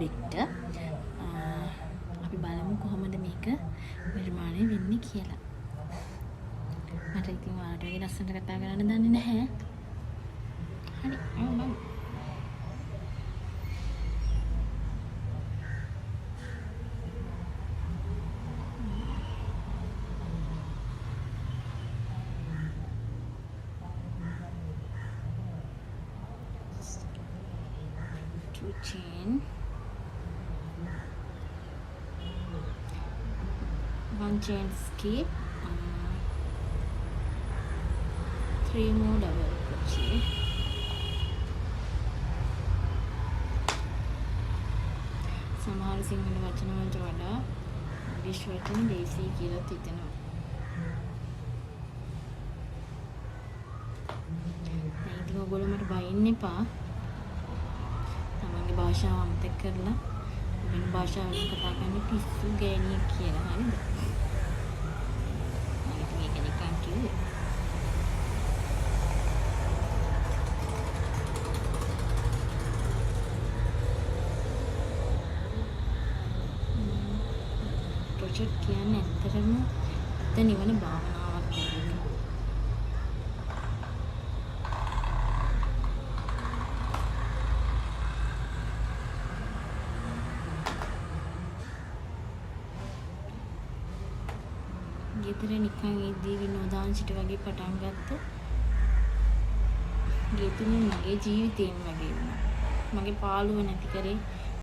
Vector අපි බලමු කොහොමද මේක නිර්මාණය වෙන්නේ කියලා. මට ඉතින් ඔයාලට වගේ ලස්සනට කතා කරන්න දන්නේ නැහැ. හරි බලමු. Two chain, one chain skip, 3 more double crochet. සමහර සිංහල වචන වලට වඩා ඉංග්‍රීසි වචන ලේසි කියලා හිතෙනවා. දැන් ඉතින් ඔයගොල්ලෝ මට බයින්න එපා. තමන්ගේ භාෂාව අමතක කරලා වෙන භාෂාවකින් කතා කරන්න පිස්සු ගෑණියෙක් කියලා. හරිද? මම ඉතින් ඒක නිකන් කිව්වේ. ප්‍රොජෙක්ට් කියන්නේ ඇත්තටම නිවන භාවනාවක් වගේ. ගෙදර නිකන් ඉද්දී විනෝදාංශයට වගේ පටන් ගත්ත ගෙතුනේ මගේ ජීවිතේම වගේ වුණා. මගේ පාළුව නැති කරේ